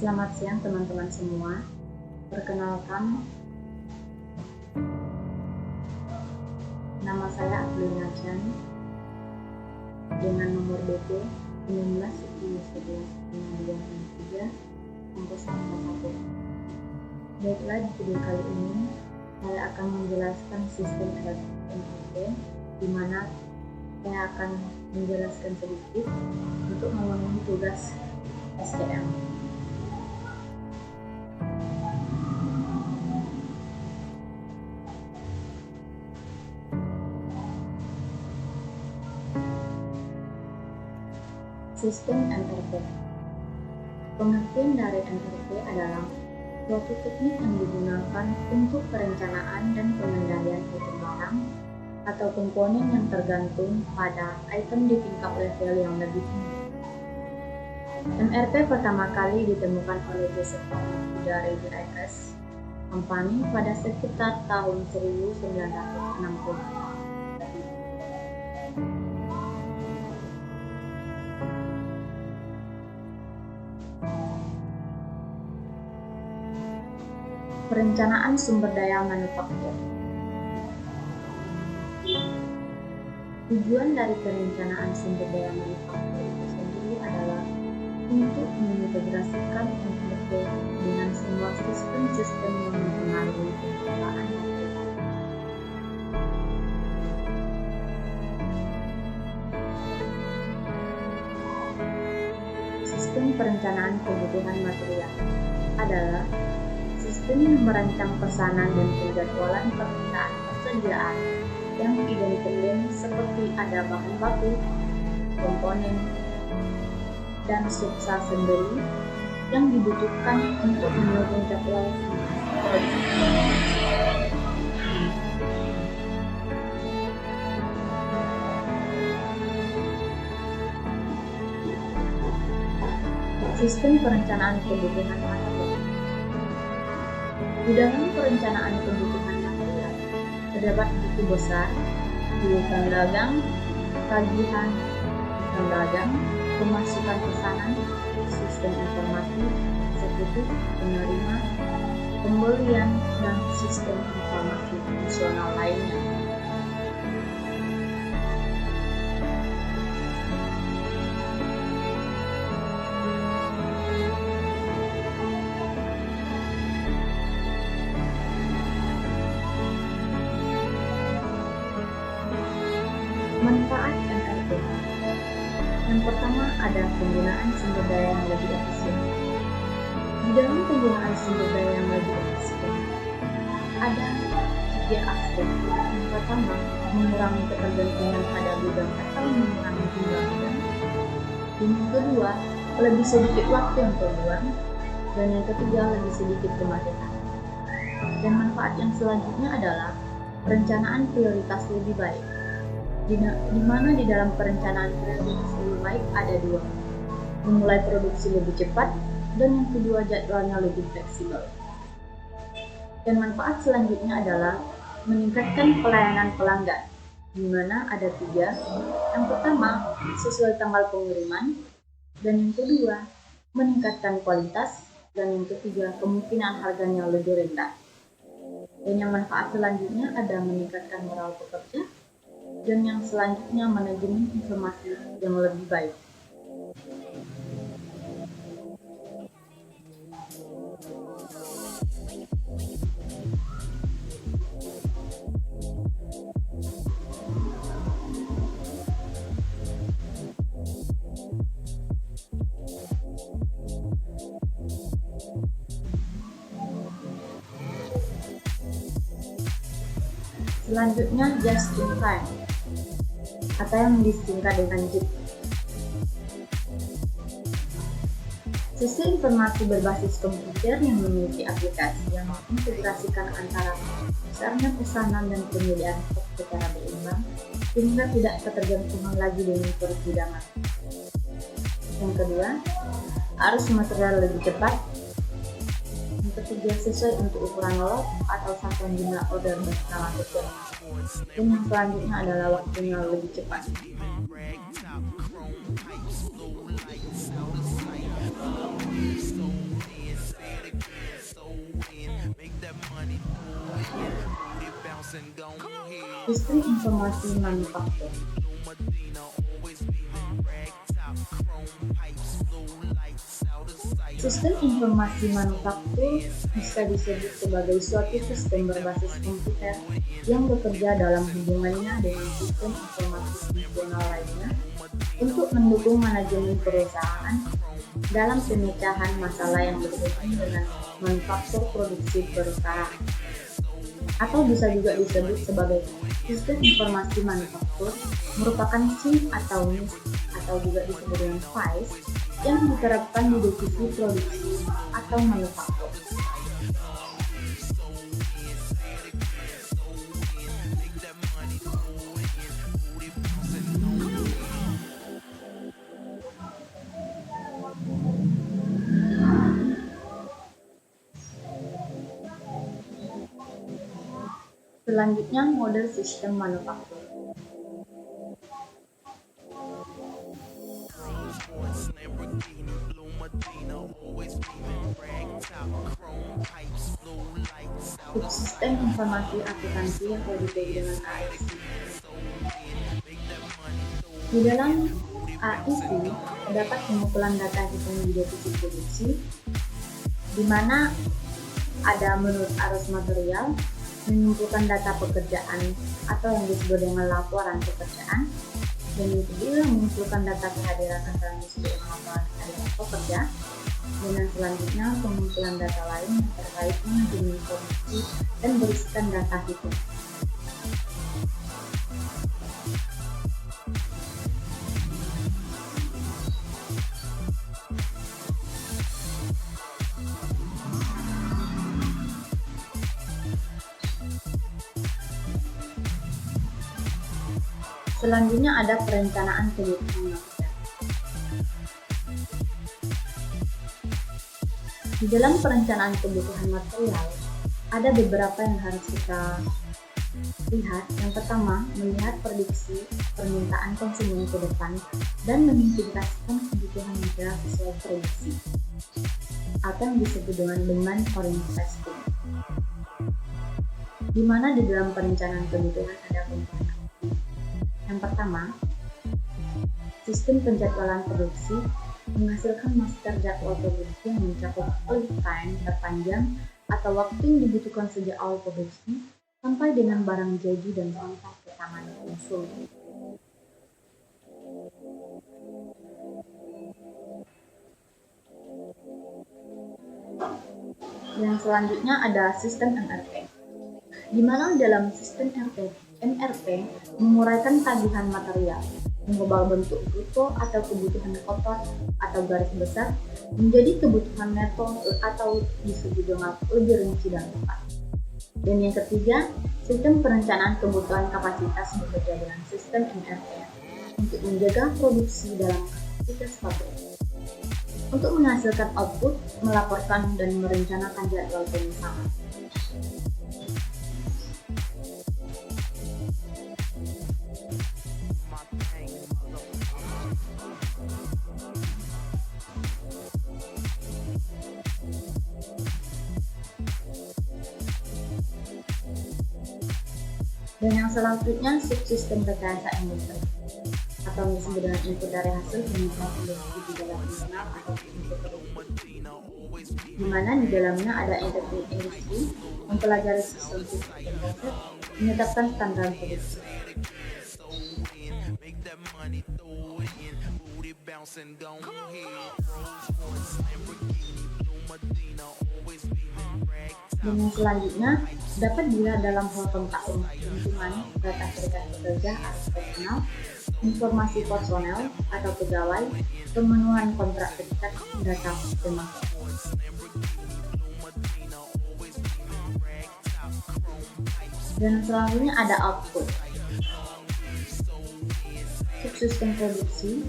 Selamat siang teman-teman semua. Perkenalkan, nama saya Ablina Chan dengan nomor BP 1911 angka 91. Baiklah, di video kali ini saya akan menjelaskan sistem MRP, di mana saya akan menjelaskan sedikit untuk memenuhi tugas STM. Sistem MRP. Pengertian dari MRP adalah suatu teknik yang digunakan untuk perencanaan dan pengendalian item barang atau komponen yang tergantung pada item di tingkat level yang lebih tinggi. MRP pertama kali ditemukan oleh Joseph dari DIS Company pada sekitar tahun 1960. Perencanaan sumber daya manufaktur. Tujuan dari perencanaan sumber daya manufaktur itu sendiri adalah untuk mengintegrasikan MRP dengan semua sistem-sistem yang mempengaruhi pengelolaan material. Sistem perencanaan kebutuhan material adalah sistem yang merancang pesanan dan penjadwalan permintaan persediaan yang independen seperti ada bahan baku, komponen, dan subsasembeli yang dibutuhkan untuk mendukung jadwal produksi. Sistem perencanaan kebutuhan material. Di dalam perencanaan kebutuhan material, terdapat buku besar, piutang dagang, tagihan, piutang dagang, pemasukan pesanan, sistem informasi, eksekutif, penerima, pembelian, dan sistem informasi fungsional lainnya. Manfaat MRP. Yang pertama ada penggunaan sumber daya yang lebih efisien. Di dalam penggunaan sumber daya yang lebih efisien, ada 3 aspek. Yang pertama, mengurangi ketergantungan pada gudang atau mengurangi jumlah gudang. Yang kedua, lebih sedikit waktu yang terbuang. Dan yang ketiga, lebih sedikit kemacetan. Dan manfaat yang selanjutnya adalah perencanaan prioritas lebih baik. Di mana di dalam perencanaan prioritas lebih baik ada 2, memulai produksi lebih cepat, dan yang kedua jadwalnya lebih fleksibel. Dan manfaat selanjutnya adalah meningkatkan pelayanan pelanggan, di mana ada 3. Yang pertama, sesuai tanggal pengiriman, dan yang kedua, meningkatkan kualitas, dan yang ketiga, kemungkinan harganya lebih rendah. Dan yang manfaat selanjutnya ada meningkatkan moral pekerja, dan yang selanjutnya manajemen informasi yang lebih baik. Selanjutnya just in time, atau yang disingkat dengan JIT. Sistem informasi berbasis komputer yang memiliki aplikasi yang mengintegrasikan antara besarnya pesanan dan penyediaan stok secara berimbang, sehingga tidak ketergantungan lagi dengan pergudangan. Yang kedua, arus material lebih cepat. Yang ketiga, sesuai untuk ukuran lot atau satuan jumlah order berskala kecil. Dan yang selanjutnya adalah waktunya lebih cepat. Sistem informasi manufaktur. Sistem informasi manufaktur bisa disebut sebagai suatu sistem berbasis komputer yang bekerja dalam hubungannya dengan sistem informasi fungsional lainnya untuk mendukung manajemen perusahaan dalam pemecahan masalah yang berhubungan dengan manufaktur produksi perusahaan. Atau bisa juga disebut sebagai sistem informasi manufaktur merupakan SIM atau NIS atau juga disebut dengan FIS yang diterapkan di divisi produksi atau manufaktur. Selanjutnya, model sistem manufaktur. Subsistem informasi akuntansi atau disebut dengan AIC. Di dalam AIC terdapat pengumpulan data hitung di divisi produksi, di mana ada menurut arus material, mengumpulkan data pekerjaan atau yang disebut dengan laporan pekerjaan, dan yang kedua mengumpulkan data kehadiran atau yang disebut dengan laporan kehadiran pekerja, dan yang selanjutnya pengumpulan data lain yang terkait manajemen produksi dan berisikan data hitung. Selanjutnya ada perencanaan kebutuhan material. Di dalam perencanaan kebutuhan material, ada beberapa yang harus kita lihat. Yang pertama, melihat prediksi permintaan konsumen ke depan dan mengintegrasikan kebutuhan material sesuai prediksi, atau yang disebut dengan demand forecasting. Di mana di dalam perencanaan kebutuhan ada komponen. Yang pertama, sistem penjadwalan produksi menghasilkan master jadwal produksi yang mencakup lead time terpanjang atau waktu yang dibutuhkan sejak awal produksi sampai dengan barang jadi dan sampai ke tangan konsumen. Yang selanjutnya ada sistem MRP, di mana dalam sistem MRP menguraikan tagihan material, mengubah bentuk bruto atau kebutuhan kotor atau garis besar menjadi kebutuhan neto atau disebut dengan lebih rinci dan tepat. Dan yang ketiga, sistem perencanaan kebutuhan kapasitas bekerja dengan sistem MRP untuk menjaga produksi dalam kapasitas pabrik. Untuk menghasilkan output, melaporkan dan merencanakan jadwal pemisahan. Dan yang selanjutnya subsistem rekayasa industri atau disebut dengan input dari hasil pengukuran industri di dalam internal atau input produksi, di mana di dalamnya ada integrated industri, mempelajari sistem dan konsep, menetapkan standar produksi. Dan yang selanjutnya dapat dilihat dalam hal kontak lingkungan, data serikat pekerja atau personal, informasi personel atau pegawai, pemenuhan kontrak serikat, data pemakaian. Dan selanjutnya ada output. Subsistem produksi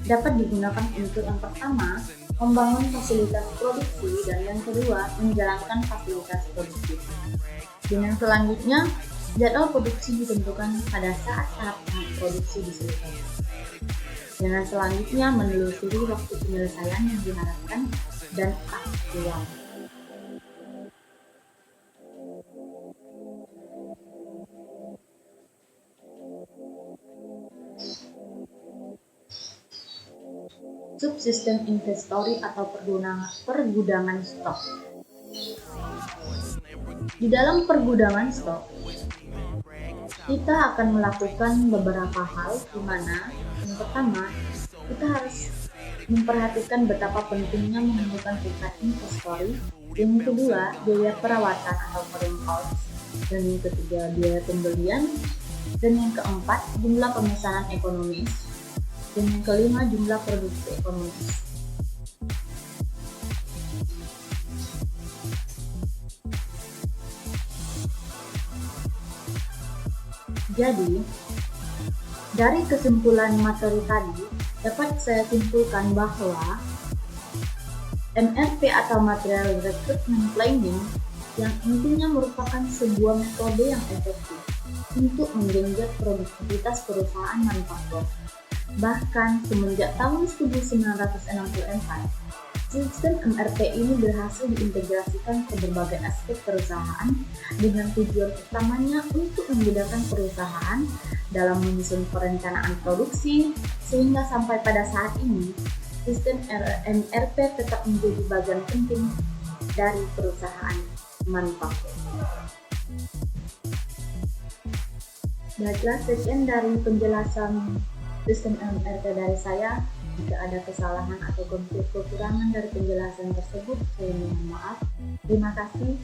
dapat digunakan untuk yang pertama, membangun fasilitas produksi, dan yang kedua, menjalankan fasilitas produksi. Dan yang selanjutnya, jadwal produksi ditentukan pada saat tahap-tahap produksi diselesaikan. Dan yang selanjutnya, menelusuri waktu penyelesaian yang diharapkan dan aktual. Subsistem inventory atau pergudangan stok. Di dalam pergudangan stok, kita akan melakukan beberapa hal di mana yang pertama, kita harus memperhatikan betapa pentingnya menentukan tingkat inventory, yang kedua, biaya perawatan atau carrying cost, dan yang ketiga, biaya pembelian, dan yang keempat, jumlah pemesanan ekonomis, dan yang kelima, jumlah produksi ekonomis. Jadi, dari kesimpulan materi tadi, dapat saya simpulkan bahwa MRP atau Material Recruitment Planning yang intinya merupakan sebuah metode yang efektif untuk menggenjot produktivitas perusahaan manufaktur. Bahkan semenjak tahun 1964, sistem MRP ini berhasil diintegrasikan ke berbagai aspek perusahaan dengan tujuan utamanya untuk memudahkan perusahaan dalam menyusun perencanaan produksi, sehingga sampai pada saat ini, sistem MRP tetap menjadi bagian penting dari perusahaan manufaktur. Baiklah, sekian dari penjelasan sistem MRP dari saya. Jika ada kesalahan atau kekurangan dari penjelasan tersebut, saya mohon maaf. Terima kasih.